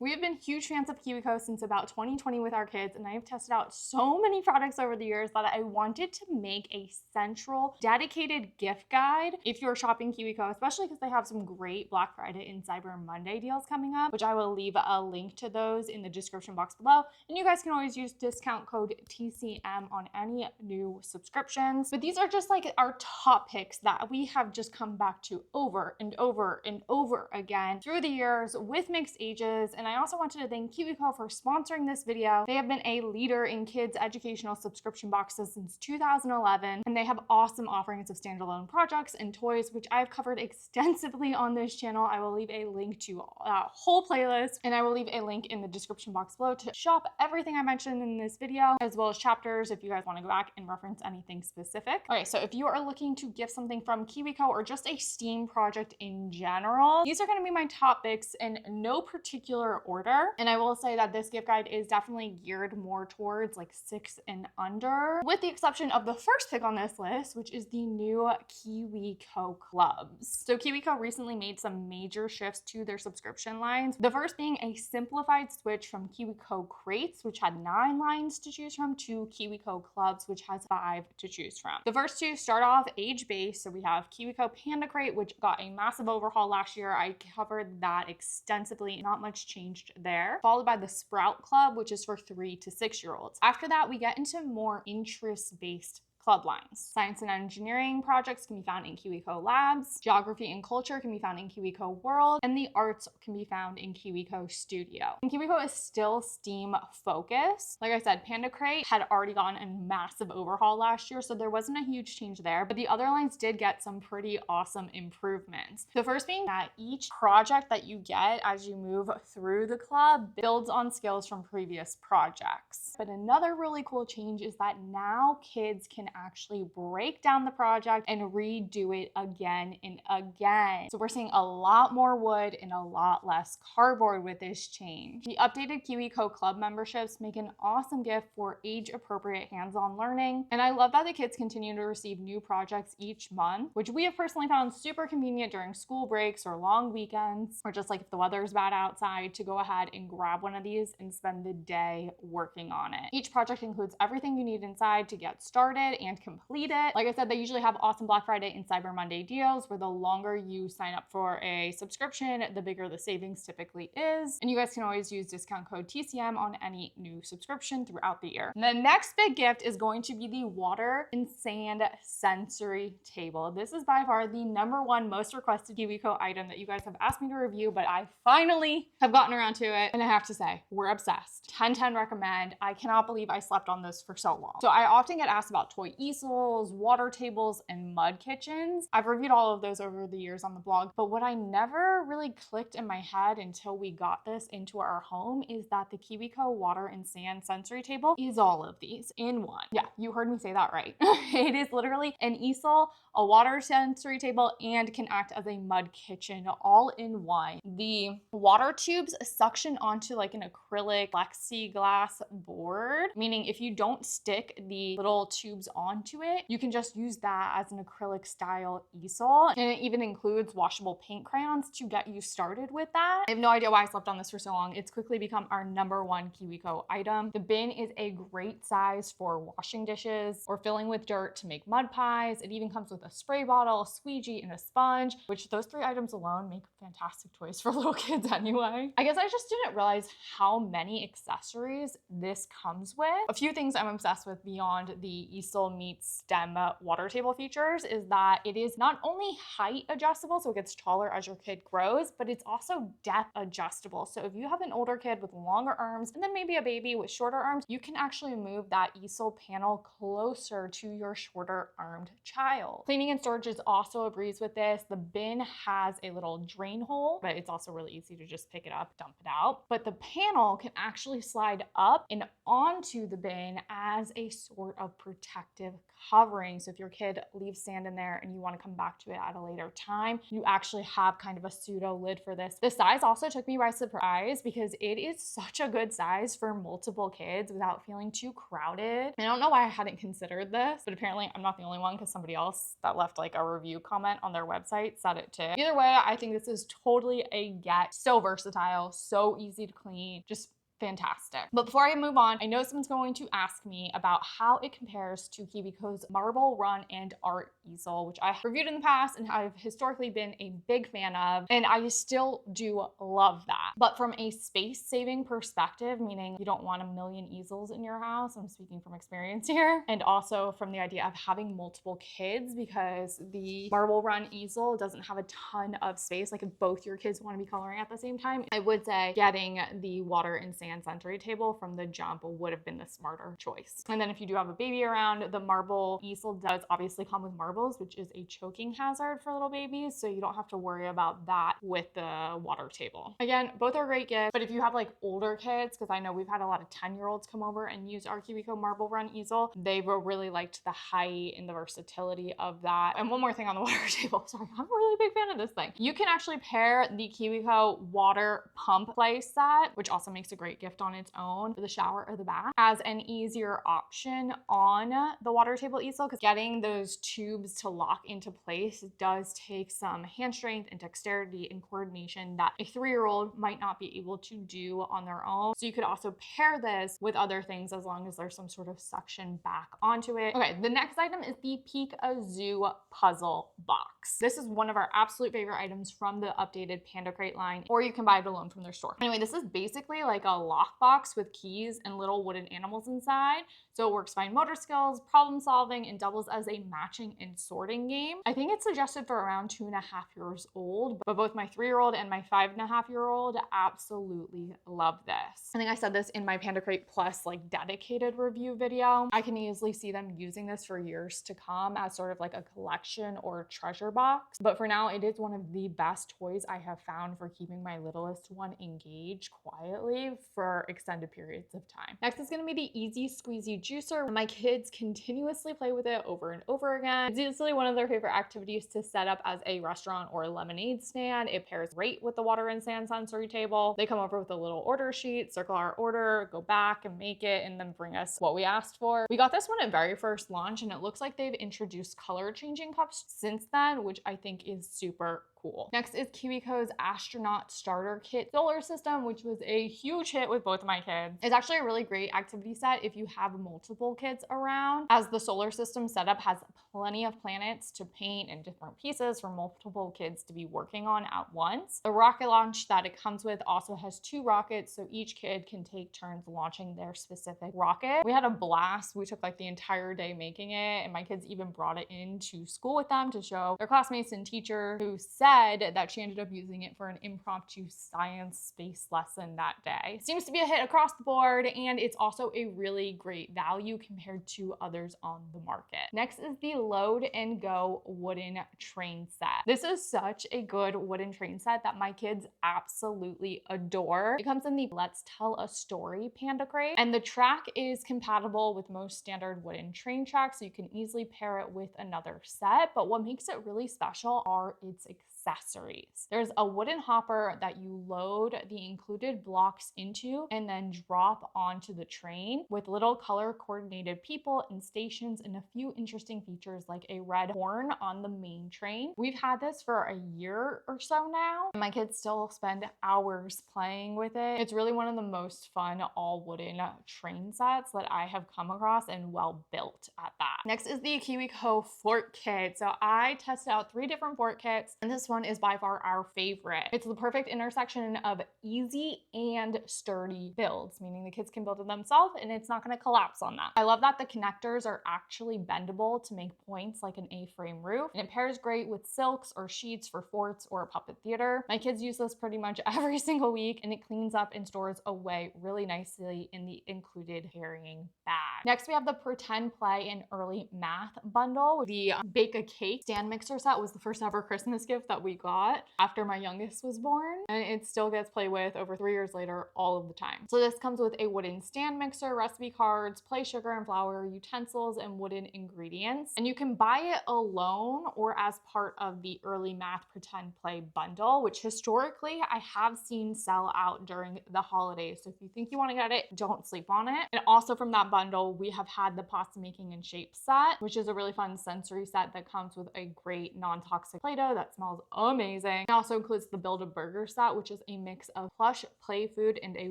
We have been huge fans of KiwiCo since about 2020 with our kids, and I have tested out so many products over the years that I wanted to make a central, dedicated gift guide if you're shopping KiwiCo, especially because they have some great Black Friday and Cyber Monday deals coming up, which I will leave a link to those in the description box below. And you guys can always use discount code TCM on any new subscriptions. But these are just like our top picks that we have just come back to over and over and over again through the years with mixed ages. And I also wanted to thank KiwiCo for sponsoring this video. They have been a leader in kids educational subscription boxes since 2011, and they have awesome offerings of standalone projects and toys, which I've covered extensively on this channel. I will leave a link to that whole playlist, and I will leave a link in the description box below to shop everything I mentioned in this video, as well as chapters if you guys want to go back and reference anything specific. Okay, so if you are looking to gift something from KiwiCo or just a STEAM project in general, these are going to be my top picks in no particular order. And I will say that this gift guide is definitely geared more towards like 6 and under, with the exception of the first pick on this list, which is the new KiwiCo Clubs. So KiwiCo recently made some major shifts to their subscription lines. The first being a simplified switch from KiwiCo Crates, which had 9 lines to choose from, to KiwiCo Clubs, which has 5 to choose from. The first two start off age-based. So we have KiwiCo Panda Crate, which got a massive overhaul last year. I covered that extensively, not much changed there. Followed by the Sprout Club, which is for 3 to 6-year-olds. After that, we get into more interest-based club lines. Science and engineering projects can be found in KiwiCo Labs, geography and culture can be found in KiwiCo World, and the arts can be found in KiwiCo Studio. And KiwiCo is still STEAM focused. Like I said, Panda Crate had already gone a massive overhaul last year, so there wasn't a huge change there, but the other lines did get some pretty awesome improvements. The first being that each project that you get as you move through the club builds on skills from previous projects. But another really cool change is that now kids can actually break down the project and redo it again and again. So we're seeing a lot more wood and a lot less cardboard with this change. The updated KiwiCo Club memberships make an awesome gift for age-appropriate hands-on learning. And I love that the kids continue to receive new projects each month, which we have personally found super convenient during school breaks or long weekends, or just like if the weather is bad outside, to go ahead and grab one of these and spend the day working on it. Each project includes everything you need inside to get started and complete it. Like I said, they usually have awesome Black Friday and Cyber Monday deals where the longer you sign up for a subscription, the bigger the savings typically is. And you guys can always use discount code TCM on any new subscription throughout the year. And the next big gift is going to be the water and sand sensory table. This is by far the #1 most requested KiwiCo item that you guys have asked me to review, but I finally have gotten around to it. And I have to say, we're obsessed. 10/10 recommend. I cannot believe I slept on this for so long. So I often get asked about toy easels, water tables, and mud kitchens. I've reviewed all of those over the years on the blog, but what I never really clicked in my head until we got this into our home is that the KiwiCo water and sand sensory table is all of these in one. Yeah, you heard me say that right. It is literally an easel, a water sensory table, and can act as a mud kitchen all in one. The water tubes suction onto like an acrylic plexiglass board, meaning if you don't stick the little tubes onto it, you can just use that as an acrylic style easel. And it even includes washable paint crayons to get you started with that. I have no idea why I slept on this for so long. It's quickly become our #1 KiwiCo item. The bin is a great size for washing dishes or filling with dirt to make mud pies. It even comes with a spray bottle, a squeegee, and a sponge, which those 3 items alone make fantastic toys for little kids anyway. I guess I just didn't realize how many accessories this comes with. A few things I'm obsessed with beyond the easel meets STEM water table features is that it is not only height adjustable, so it gets taller as your kid grows, but it's also depth adjustable. So if you have an older kid with longer arms and then maybe a baby with shorter arms, you can actually move that easel panel closer to your shorter armed child. Cleaning and storage is also a breeze with this. The bin has a little drain hole, but it's also really easy to just pick it up, dump it out. But the panel can actually slide up and onto the bin as a sort of protective protective covering. So if your kid leaves sand in there and you want to come back to it at a later time, you actually have kind of a pseudo lid for this. The size also took me by surprise because it is such a good size for multiple kids without feeling too crowded. I don't know why I hadn't considered this, but apparently I'm not the only one because somebody else that left like a review comment on their website said it too. Either way, I think this is totally a get. So versatile, so easy to clean, just fantastic. But before I move on, I know someone's going to ask me about how it compares to KiwiCo's Marble Run and Art Easel, which I have reviewed in the past and I've historically been a big fan of, and I still do love that. But from a space-saving perspective, meaning you don't want a million easels in your house, I'm speaking from experience here, and also from the idea of having multiple kids, because the Marble Run Easel doesn't have a ton of space. Like if both your kids want to be coloring at the same time, I would say getting the water and sand sensory table from the jump would have been the smarter choice. And then if you do have a baby around, the marble easel does obviously come with marbles, which is a choking hazard for little babies, so you don't have to worry about that with the water table. Again, both are great gifts, but if you have like older kids, because I know we've had a lot of 10-year-olds come over and use our KiwiCo Marble Run Easel, they really liked the height and the versatility of that. And one more thing on the water table, sorry, I'm a really big fan of this thing. You can actually pair the KiwiCo water pump play set, which also makes a great gift on its own for the shower or the bath, as an easier option on the water table easel, because getting those tubes to lock into place does take some hand strength and dexterity and coordination that a 3-year-old might not be able to do on their own. So you could also pair this with other things as long as there's some sort of suction back onto it. Okay, the next item is the Peek a Zoo puzzle box. This is one of our absolute favorite items from the updated Panda Crate line, or you can buy it alone from their store. Anyway, this is basically like a lockbox with keys and little wooden animals inside. So it works fine motor skills, problem solving, and doubles as a matching and sorting game. I think it's suggested for around 2.5 years old, but both my 3-year-old and my 5.5-year-old absolutely love this. I think I said this in my Panda Crate Plus like dedicated review video. I can easily see them using this for years to come as sort of like a collection or treasure box. But for now, it is one of the best toys I have found for keeping my littlest one engaged quietly for extended periods of time. Next is going to be the Easy-Squeezy Juicer. My kids continuously play with it over and over again. It's easily one of their favorite activities to set up as a restaurant or lemonade stand. It pairs great with the water and sand sensory table. They come over with a little order sheet, circle our order, go back and make it, and then bring us what we asked for. We got this one at very first launch, and it looks like they've introduced color changing cups since then, which I think is super cool. Next is KiwiCo's Astronaut Starter Kit Solar System, which was a huge hit with both of my kids. It's actually a really great activity set if you have multiple kids around, as the solar system setup has plenty of planets to paint and different pieces for multiple kids to be working on at once. The rocket launch that it comes with also has 2 rockets, so each kid can take turns launching their specific rocket. We had a blast. We took like the entire day making it, and my kids even brought it into school with them to show their classmates and teacher, who said that she ended up using it for an impromptu science space lesson that day. Seems to be a hit across the board, and it's also a really great value compared to others on the market. Next is the Load and Go wooden train set. This is such a good wooden train set that my kids absolutely adore. It comes in the Let's Tell a Story Panda Crate, and the track is compatible with most standard wooden train tracks, so you can easily pair it with another set. But what makes it really special are its accessories. There's a wooden hopper that you load the included blocks into and then drop onto the train, with little color coordinated people and stations and a few interesting features like a red horn on the main train. We've had this for a year or so now, and my kids still spend hours playing with it. It's really one of the most fun all wooden train sets that I have come across, and well built at that. Next is the KiwiCo Fort Kit. So I tested out 3 different fort kits, and this one is by far our favorite. It's the perfect intersection of easy and sturdy builds, meaning the kids can build it themselves and it's not going to collapse on them. I love that the connectors are actually bendable to make points like an A-frame roof, and it pairs great with silks or sheets for forts or a puppet theater. My kids use this pretty much every single week, and it cleans up and stores away really nicely in the included carrying bag. Next, we have the Pretend Play and Early Math bundle. The Bake a Cake stand mixer set was the first ever Christmas gift that we got after my youngest was born, and it still gets played with over 3 years later all of the time. So this comes with a wooden stand mixer, recipe cards, play sugar and flour, utensils, and wooden ingredients. And you can buy it alone or as part of the Early Math Pretend Play bundle, which historically I have seen sell out during the holidays. So if you think you want to get it, don't sleep on it. And also from that bundle, we have had the pasta making and shape set, which is a really fun sensory set that comes with a great non-toxic Play-Doh that smells amazing. It also includes the Build a Burger set, which is a mix of plush play food and a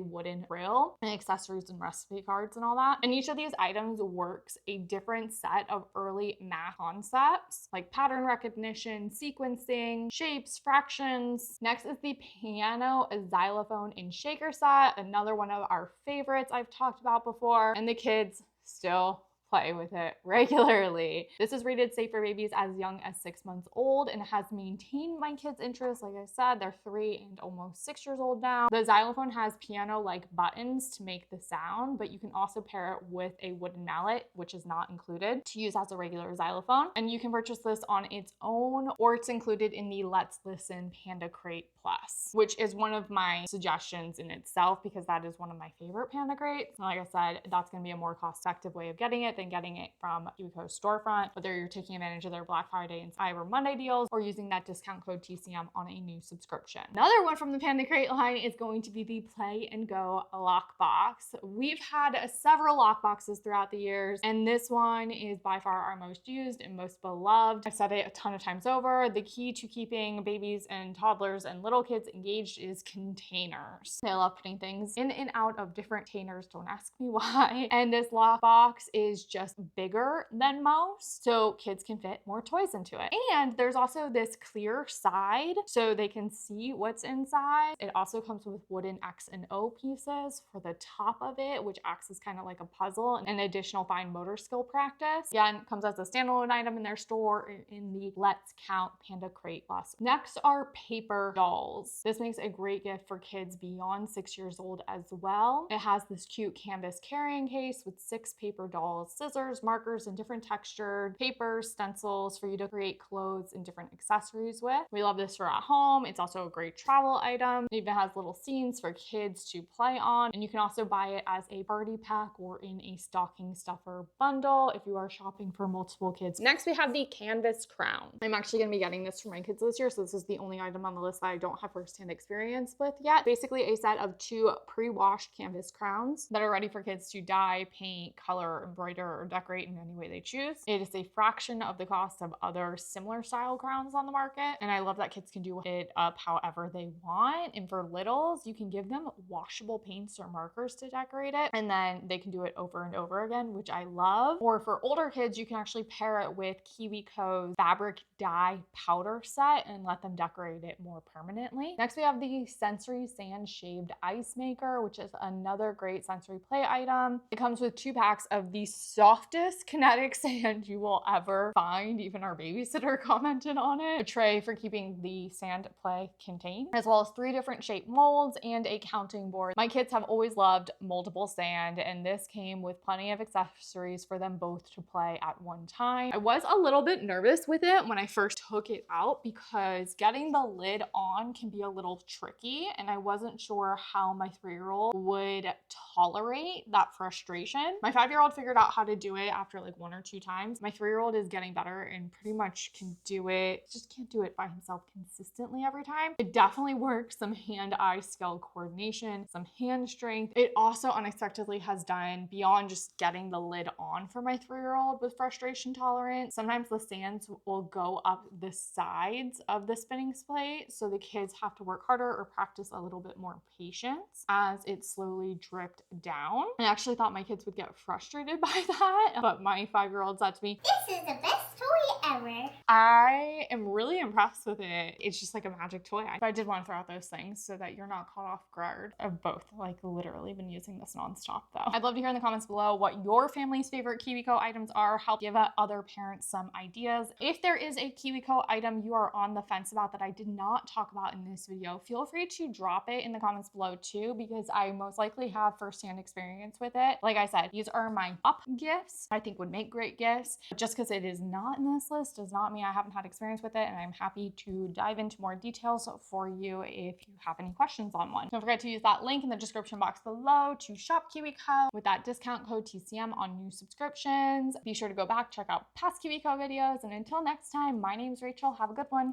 wooden grill and accessories and recipe cards and all that. And each of these items works a different set of early math concepts like pattern recognition, sequencing, shapes, fractions. Next is the piano, xylophone, and shaker set, another one of our favorites I've talked about before, and the kids still play with it regularly. This is rated safe for babies as young as 6 months old and has maintained my kids' interest. Like I said, they're 3 and almost 6 years old now. The xylophone has piano-like buttons to make the sound, but you can also pair it with a wooden mallet, which is not included, to use as a regular xylophone. And you can purchase this on its own, or it's included in the Let's Listen Panda Crate Plus, which is one of my suggestions in itself because that is one of my favorite Panda crates. And like I said, that's gonna be a more cost-effective way of getting it than getting it from KiwiCo's storefront, whether you're taking advantage of their Black Friday and Cyber Monday deals or using that discount code TCM on a new subscription. Another one from the Panda Crate line is going to be the Play and Go lockbox. We've had several lockboxes throughout the years, and this one is by far our most used and most beloved. I've said it a ton of times over. The key to keeping babies and toddlers and little kids engaged is containers. They love putting things in and out of different containers. Don't ask me why. And this lockbox is just bigger than most, so kids can fit more toys into it. And there's also this clear side so they can see what's inside. It also comes with wooden X and O pieces for the top of it, which acts as kind of like a puzzle and additional fine motor skill practice. Again, it comes as a standalone item in their store in the Let's Count Panda Crate Plus. Next are paper dolls. This makes a great gift for kids beyond 6 years old as well. It has this cute canvas carrying case with 6 paper dolls, scissors, markers, and different textured papers, stencils for you to create clothes and different accessories with. We love this for at home. It's also a great travel item. It even has little scenes for kids to play on, and you can also buy it as a party pack or in a stocking stuffer bundle if you are shopping for multiple kids. Next, we have the canvas crown. I'm actually going to be getting this for my kids this year, so this is the only item on the list that I don't have firsthand experience with yet. Basically a set of 2 pre-washed canvas crowns that are ready for kids to dye, paint, color, embroider, or decorate in any way they choose. It is a fraction of the cost of other similar style crowns on the market, and I love that kids can do it up however they want. And for littles, you can give them washable paints or markers to decorate it, and then they can do it over and over again, which I love. Or for older kids, you can actually pair it with KiwiCo's fabric dye powder set and let them decorate it more permanently. Next, we have the Sensory Sand Shaved Ice Maker, which is another great sensory play item. It comes with 2 packs of the softest kinetic sand you will ever find. Even our babysitter commented on it. A tray for keeping the sand play contained, as well as 3 different shape molds and a counting board. My kids have always loved moldable sand, and this came with plenty of accessories for them both to play at one time. I was a little bit nervous with it when I first took it out because getting the lid on can be a little tricky, and I wasn't sure how my 3-year-old would tolerate that frustration. My 5-year-old figured out how to do it after like 1 or 2 times. My 3-year-old is getting better and pretty much can do it, just can't do it by himself consistently every time. It definitely works some hand-eye skill coordination, some hand strength. It also unexpectedly has done beyond just getting the lid on for my 3-year-old with frustration tolerance. Sometimes the sands will go up the sides of the spinning plate, so the kids have to work harder or practice a little bit more patience as it slowly dripped down. I actually thought my kids would get frustrated by that, but my 5-year-old said to me, "This is the best toy ever. I am really impressed with it. It's just like a magic toy. But I did want to throw out those things so that you're not caught off guard of both. Like literally been using this nonstop though. I'd love to hear in the comments below what your family's favorite KiwiCo items are. Help give other parents some ideas. If there is a KiwiCo item you are on the fence about that I did not talk about in this video, feel free to drop it in the comments below too, because I most likely have firsthand experience with it. Like I said, these are my top gifts. I think would make great gifts. But just because it is not in this list does not mean I haven't had experience with it, and I'm happy to dive into more details for you if you have any questions on one. Don't forget to use that link in the description box below to shop KiwiCo with that discount code TCM on new subscriptions. Be sure to go back, check out past KiwiCo videos, and until next time, my name is Rachel. Have a good one.